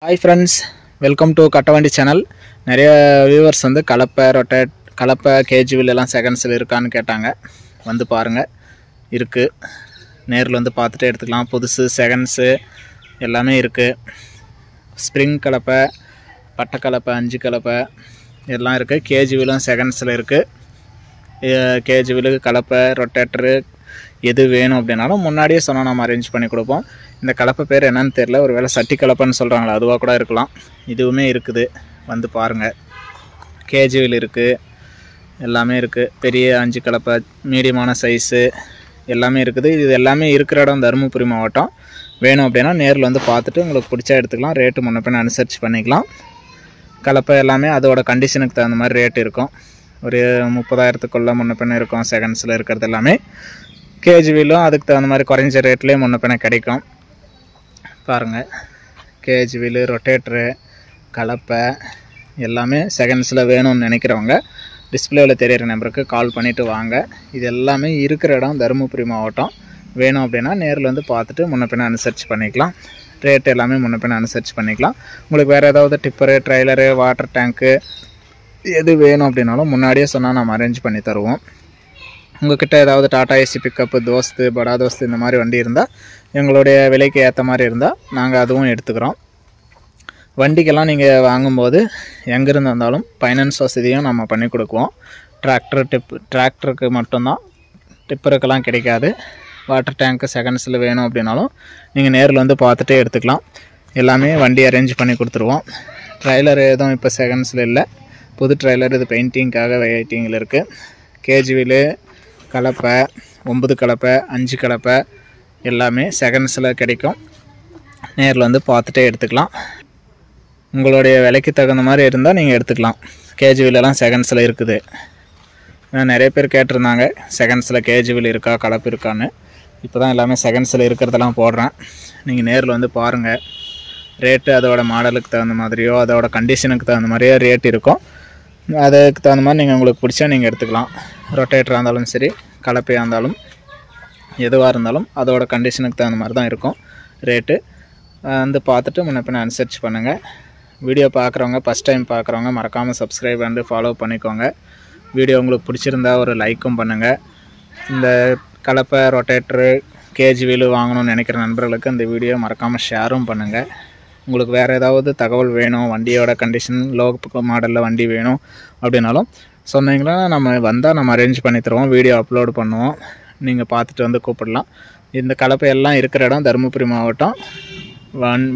Hi friends, welcome to Kattavandi channel. நிறைய viewers வந்து கலப்பை ரொட்டேட் கலப்பை கேஜ் வீல் எல்லாம் செகண்ட்ஸில் இருக்கான்னு கேட்டாங்க. வந்து பாருங்கள், இருக்குது. நேரில் வந்து பார்த்துட்டே எடுத்துக்கலாம். புதுசு செகண்ட்ஸு எல்லாமே இருக்குது. ஸ்ப்ரிங் கலப்பை, பட்டை கலப்பை, 5 கலப்பை எல்லாம் இருக்குது. கேஜ் வீலும் செகண்ட்ஸில் இருக்குது. கேஜ் வீலுக்கு கலப்பை ரொட்டேட்டரு எது வேணும் அப்படின்னாலும் முன்னாடியே சொன்னால் நம்ம அரேஞ்ச் பண்ணி கொடுப்போம். இந்த கலப்பை பேர் என்னன்னு தெரியல, ஒரு வேளை சட்டி கலப்பைன்னு சொல்கிறாங்களா, அதுவாக கூட இருக்கலாம். இதுவுமே இருக்குது, வந்து பாருங்கள். கேஜ் வீல் இருக்குது, எல்லாமே இருக்குது. பெரிய 5 கலப்பை, மீடியமான சைஸு எல்லாமே இருக்குது. இது எல்லாமே இருக்கிற இடம் தருமபுரி மாவட்டம். வேணும் அப்படின்னா நேரில் வந்து பார்த்துட்டு உங்களுக்கு பிடிச்சா எடுத்துக்கலாம். ரேட்டு முன்ன பின்ன அனுசரித்து பண்ணிக்கலாம். கலப்பை எல்லாமே அதோட கண்டிஷனுக்கு தகுந்த மாதிரி ரேட் இருக்கும். ஒரு 30,000க்குள்ளே முன்ன பின்ன இருக்கும். செகண்ட்ஸில் இருக்கிறது எல்லாமே. கேஜ் வீலும் அதுக்கு தகுந்த மாதிரி குறைஞ்ச ரேட்லேயே முன்ன பின்ன கிடைக்கும். பாருங்கள், கேஜ் வீலு, ரொட்டேட்ரு, கலப்பை எல்லாமே செகண்ட்ஸில் வேணும்னு நினைக்கிறவங்க டிஸ்பிளேவில் தெரியிற நம்பருக்கு கால் பண்ணிவிட்டு வாங்க. இது எல்லாமே இருக்கிற இடம் தருமபுரி மாவட்டம். வேணும் அப்படின்னா நேரில் வந்து பார்த்துட்டு முன்ன பின்ன அனுசரித்து பண்ணிக்கலாம். ரேட் எல்லாமே முன்ன பின்ன அனுசரித்து பண்ணிக்கலாம். உங்களுக்கு வேறு ஏதாவது டிப்பரு, ட்ரைலரு, வாட்டர் டேங்க்கு எது வேணும் அப்படின்னாலும் முன்னாடியே சொன்னால் நம்ம அரேஞ்ச் பண்ணி தருவோம். உங்கள்கிட்ட ஏதாவது டாடா ஏசி பிக்கப்பு, தோஸ்து, படா தோஸ்து இந்த மாதிரி வண்டி இருந்தால் எங்களுடைய விலைக்கு ஏற்ற மாதிரி இருந்தால் நாங்கள் அதுவும் எடுத்துக்கிறோம். வண்டிக்கெல்லாம் நீங்கள் வாங்கும்போது எங்கேருந்து வந்தாலும் ஃபைனான்ஸ் வசதியும் நம்ம பண்ணி கொடுக்குவோம். டிராக்டருக்கு மட்டும்தான், டிப்பருக்கெல்லாம் கிடைக்காது. வாட்டர் டேங்க்கு செகண்ட்ஸில் வேணும் அப்படின்னாலும் நீங்கள் நேரில் வந்து பார்த்துட்டே எடுத்துக்கலாம். எல்லாமே வண்டி அரேஞ்ச் பண்ணி கொடுத்துருவோம். ட்ரைலர் எதுவும் இப்போ செகண்ட்ஸில் இல்லை, புது ட்ரைலர். இது பெயிண்டிங்காக வெயிட்டிங்கில் இருக்குது. கேஜ் வீலு, கலப்பை, 9 கலப்பை, 5 கலப்பை எல்லாமே செகண்ட்ஸில் கிடைக்கும். நேரில் வந்து பார்த்துட்டே எடுத்துக்கலாம். உங்களுடைய விலைக்கு தகுந்த மாதிரி இருந்தால் நீங்கள் எடுத்துக்கலாம். கேஜ் வீலெல்லாம் செகண்ட்ஸில் இருக்குது. நிறைய பேர் கேட்டிருந்தாங்க, செகண்ட்ஸில் கேஜ் வீல் இருக்கா, கலப்பு இருக்கான்னு. இப்போ தான் எல்லாமே செகண்ட்ஸில் இருக்கிறதெல்லாம் போடுறேன். நீங்கள் நேரில் வந்து பாருங்கள். ரேட்டு அதோட மாடலுக்கு தகுந்த மாதிரியோ அதோட கண்டிஷனுக்கு தகுந்த மாதிரியோ ரேட் இருக்கும். அதுக்கு தகுந்த மாதிரி நீங்கள் உங்களுக்கு பிடிச்சா நீங்கள் எடுத்துக்கலாம். ரொட்டேட்டராக இருந்தாலும் சரி, கலப்பையாக இருந்தாலும் எதுவாக இருந்தாலும் அதோட கண்டிஷனுக்கு தகுந்த மாதிரி தான் இருக்கும் ரேட்டு. வந்து பார்த்துட்டு முன்ன பின்ன அனுசரித்து பண்ணுங்கள். வீடியோ பார்க்குறவங்க, ஃபஸ்ட் டைம் பார்க்குறவங்க மறக்காமல் சப்ஸ்கிரைப் பண்ணி ஃபாலோ பண்ணிக்கோங்க. வீடியோ உங்களுக்கு பிடிச்சிருந்தா ஒரு லைக்கும் பண்ணுங்கள். இந்த கலப்பை, ரொட்டேட்டரு, கேஜ் வீலு வாங்கணும்னு நினைக்கிற நண்பர்களுக்கு இந்த வீடியோ மறக்காமல் ஷேரும் பண்ணுங்கள். உங்களுக்கு வேறு ஏதாவது தகவல் வேணும், வண்டியோட கண்டிஷன், லோ மாடலில் வண்டி வேணும் அப்படின்னாலும் சொன்னீங்கன்னா நம்ம அரேஞ்ச் பண்ணி தருவோம். வீடியோ அப்லோடு பண்ணுவோம். நீங்கள் பார்த்துட்டு வந்து கூப்பிடலாம். இந்த கலப்பை எல்லாம் இருக்கிற இடம் தருமபுரி மாவட்டம்.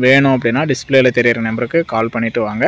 வேணும் அப்படின்னா டிஸ்பிளேயில் தெரியிற நம்பருக்கு கால் பண்ணிவிட்டு வாங்க.